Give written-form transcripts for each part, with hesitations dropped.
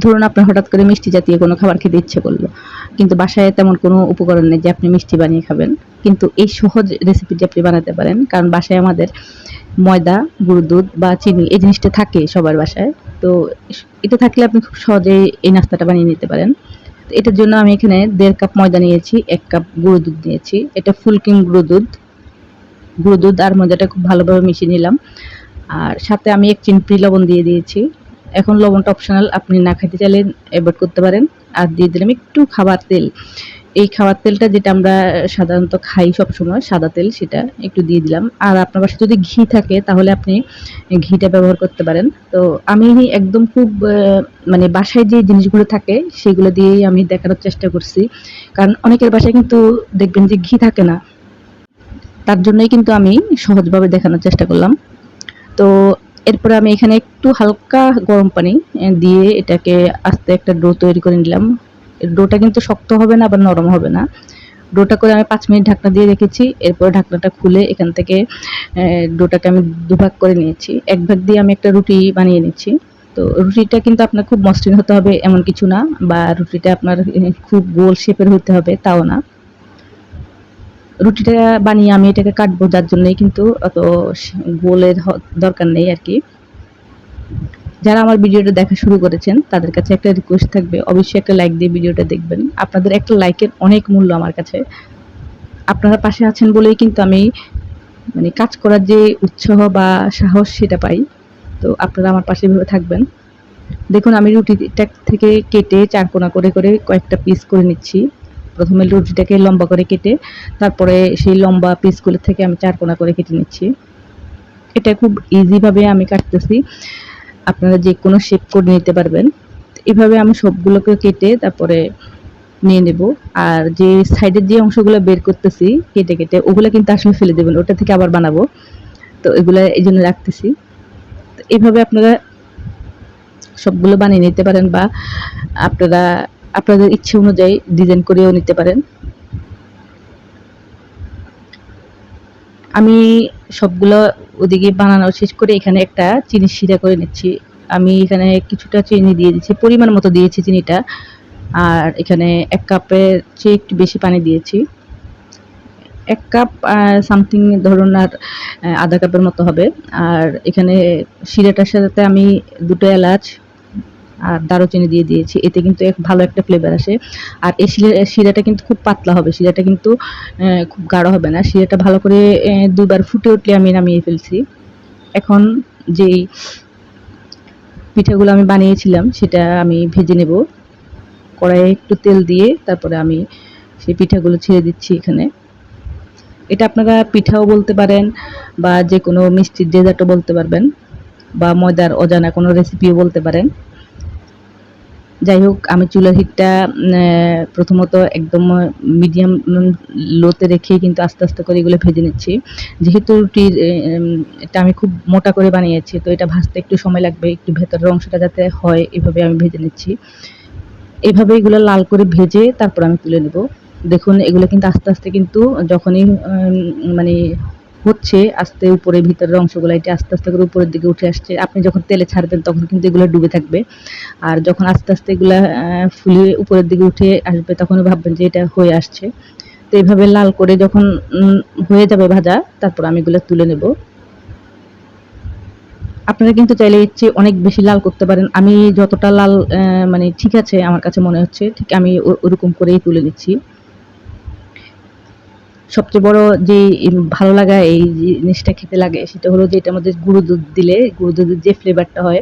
ধরুন আপনার হঠাৎ করে মিষ্টি জাতীয় কোনো খাবার খেতে ইচ্ছে করলো, কিন্তু বাসায় তেমন কোনো উপকরণ নেই যে আপনি মিষ্টি বানিয়ে খাবেন। কিন্তু এই সহজ রেসিপিটি আপনি বানাতে পারেন। কারণ বাসায় আমাদের ময়দা, গুঁড়ো দুধ বা চিনি এই জিনিসটা থাকে সবার বাসায়। তো এটা থাকলে আপনি খুব সহজেই এই নাস্তাটা বানিয়ে নিতে পারেন। তো এটার জন্য আমি এখানে ১.৫ কাপ ময়দা নিয়েছি, ১ কাপ গুঁড়ো দুধ নিয়েছি। এটা ফুল ক্রিম গুঁড়ো দুধ আর ময়দাটা খুব ভালোভাবে মিশিয়ে নিলাম। আর সাথে আমি ১ চিমটি লবণ দিয়ে দিয়েছি। এখন লবণটা অপশনাল, আপনি না খাইতে চাইলে এভয়েড করতে পারেন। আর দিয়ে দিলাম একটু খাবার তেল। এই খাবার তেলটা যেটা আমরা সাধারণত খাই সবসময়, সাদা তেল, সেটা একটু দিয়ে দিলাম। আর আপনার বাসায় যদি ঘি থাকে তাহলে আপনি ঘিটা ব্যবহার করতে পারেন। তো আমি একদম খুব মানে বাসায় যে জিনিসগুলো থাকে সেগুলো দিয়েই আমি দেখানোর চেষ্টা করছি। কারণ অনেকের বাসায় কিন্তু দেখবেন যে ঘি থাকে না। তার জন্যই কিন্তু আমি সহজভাবে দেখানোর চেষ্টা করলাম। তো এরপরে আমি এখানে একটু হালকা গরম পানি দিয়ে এটাকে আস্তে একটা ডো তৈরি করে নিলাম। ডোটা কিন্তু শক্ত হবে না আবার নরম হবে না। ডোটা করে আমি ৫ মিনিট ঢাকনা দিয়ে রেখেছি। এরপর ঢাকনাটা খুলে এখান থেকে ডোটাকে আমি দুভাগ করে নিয়েছি। এক ভাগ দিয়ে আমি একটা রুটি বানিয়ে নিচ্ছি। তো রুটিটা কিন্তু আপনার খুব মসৃণ হতে হবে এমন কিছু না, বা রুটিটা আপনার খুব গোল শেপের হতে হবে তাও না। রুটিটা বানিয়ে আমি এটাকে কাটবো, যার জন্যই কিন্তু অত গোলের দরকার নেই আরকি। যারা আমার ভিডিওটা দেখা শুরু করেছেন তাদের কাছে একটা রিকোয়েস্ট থাকবে, অবশ্যই একটা লাইক দিয়ে ভিডিওটা দেখবেন। আপনাদের একটা লাইকের অনেক মূল্য আমার কাছে। আপনারা পাশে আছেন বলেই কিন্তু আমি মানে কাজ করার যে উৎসাহ বা সাহস সেটা পাই। তো আপনারা আমার পাশে এভাবে থাকবেন। দেখুন আমি রুটিটা থেকে কেটে চারকোনা করে কয়েকটা পিস করে নিচ্ছি। প্রথমে রুটিটাকে লম্বা করে কেটে তারপরে সেই লম্বা পিসগুলো থেকে আমি চারকোনা করে কেটে নিচ্ছি। এটা খুব ইজি ভাবে আমি কাটতেছি। আপনারা যে কোনো শেপ করে নিতে পারবেন। এভাবে আমি সবগুলোকে কেটে তারপরে নিয়ে নেব। আর যে সাইডের যে অংশগুলো বের করতেছি কেটে ওগুলো কিন্তু আসলে ফেলে দেবেন, ওটা থেকে আবার বানাবো। তো এগুলা এই জন্য রাখতেছি। তো এভাবে আপনারা সবগুলো বানিয়ে নিতে পারেন, বা আপনারা আপনাদের ইচ্ছে অনুযায়ী ডিজাইন করেও নিতে পারেন। আমি সবগুলো ওদিকে বানানো শেষ করে এখানে একটা চিনির শিরা করে নিচ্ছি। আমি এখানে কিছুটা চিনি দিয়ে দিচ্ছি, পরিমাণ মতো দিয়েছি চিনিটা। আর এখানে ১ কাপের চেয়ে একটু বেশি পানি দিয়েছি। ১ কাপ সামথিং ধরুন, আর ১/২ কাপের মতো হবে। আর এখানে শিরাটার সাথে আমি ২ টো এলাচ আর দারুচিনি দিয়ে দিয়েছি। এতে কিন্তু ভালো একটা ফ্লেভার আসে। আর এই শিরাটা কিন্তু খুব পাতলা হবে। শিরাটা কিন্তু খুব গাঢ় হবে না। শিরাটা ভালো করে ২ বার ফুটে উঠলে আমি নামিয়ে ফেলছি। এখন যেই পিঠাগুলো আমি বানিয়েছিলাম সেটা আমি ভেজে নেব। কড়াইয়ে একটু তেল দিয়ে তারপরে আমি সেই পিঠাগুলো ছেড়ে দিচ্ছি এখানে। এটা আপনারা পিঠাও বলতে পারেন বা যেকোনো মিষ্টির ডেজার্টও বলতে পারবেন, বা ময়দার অজানা কোনো রেসিপিও বলতে পারেন। যাই হোক, আমি চুলার হিটটা প্রথমত একদম মিডিয়াম লোতে রেখেই কিন্তু আস্তে করে এগুলো ভেজে নিচ্ছি। যেহেতু রুটির এটা আমি খুব মোটা করে বানিয়েছি, তো এটা ভাজতে একটু সময় লাগবে। একটু ভেতরের অংশটা যাতে হয় এভাবে আমি ভেজে নিচ্ছি। এভাবে এগুলো লাল করে ভেজে তারপর আমি তুলে নেব। দেখুন এগুলো কিন্তু আস্তে কিন্তু যখনই মানে হচ্ছে, আস্তে উপরে ভিতরের অংশগুলো এটা আস্তে করে উপরের দিকে উঠে আসছে। আপনি যখন তেলে ছাড়বেন তখন কিন্তু এগুলো ডুবে থাকবে। আর যখন আস্তে এগুলা ফুলে উপরের দিকে উঠে আসবে তখনই ভাববেন যে এটা হয়ে আসছে। তো এভাবে লাল করে যখন হয়ে যাবে ভাজা, তারপর আমি এগুলো তুলে নেব। আপনারা কিন্তু চাইলে এর চেয়ে অনেক বেশি লাল করতে পারেন। আমি যতটা লাল মানে ঠিক আছে আমার কাছে মনে হচ্ছে, ঠিক আমি ওরকম করেই তুলে নিচ্ছি। সবচেয়ে বড় যে ভালো লাগা এই জিনিসটা খেতে লাগে সেটা হলো যে এটার মধ্যে গুঁড়ো দুধ দিলে গুঁড়ো দুধের যে ফ্লেভারটা হয়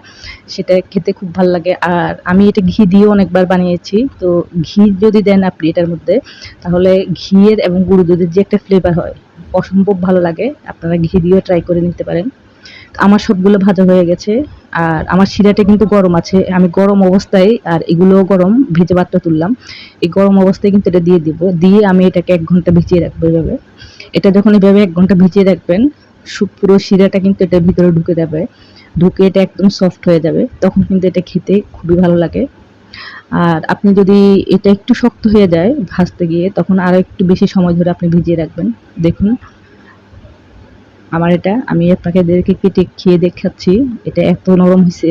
সেটা খেতে খুব ভালো লাগে। আর আমি এটা ঘি দিয়েও অনেকবার বানিয়েছি। তো ঘি যদি দেন আপনি এটার মধ্যে, তাহলে ঘিয়ের এবং গুঁড়ো দুধের যে একটা ফ্লেভার হয় অসম্ভব ভালো লাগে। আপনারা ঘি দিয়েও ট্রাই করে নিতে পারেন। আমার সবগুলো ভাজা হয়ে গেছে। আর আমার শিরাটা কিন্তু গরম আছে। আমি গরম অবস্থায়, আর এগুলোও গরম, ভেজে ভাতটা তুললাম। এই গরম অবস্থায় কিন্তু এটা দিয়ে দিব। দিয়ে আমি এটাকে ১ ঘন্টা ভিজিয়ে রাখবো এভাবে। এটা যখন এভাবে ১ ঘন্টা ভিজিয়ে রাখবেন, পুরো শিরাটা কিন্তু এটার ভিতরে ঢুকে যাবে। ঢুকে এটা একদম সফট হয়ে যাবে। তখন কিন্তু এটা খেতে খুবই ভালো লাগে। আর আপনি যদি এটা একটু শক্ত হয়ে যায় ভাজতে গিয়ে, তখন আরো একটু বেশি সময় ধরে আপনি ভিজিয়ে রাখবেন। দেখুন আমার এটা, আমি আপনাদেরকে কেটে খেয়ে দেখাচ্ছি। এটা এত নরম হইছে।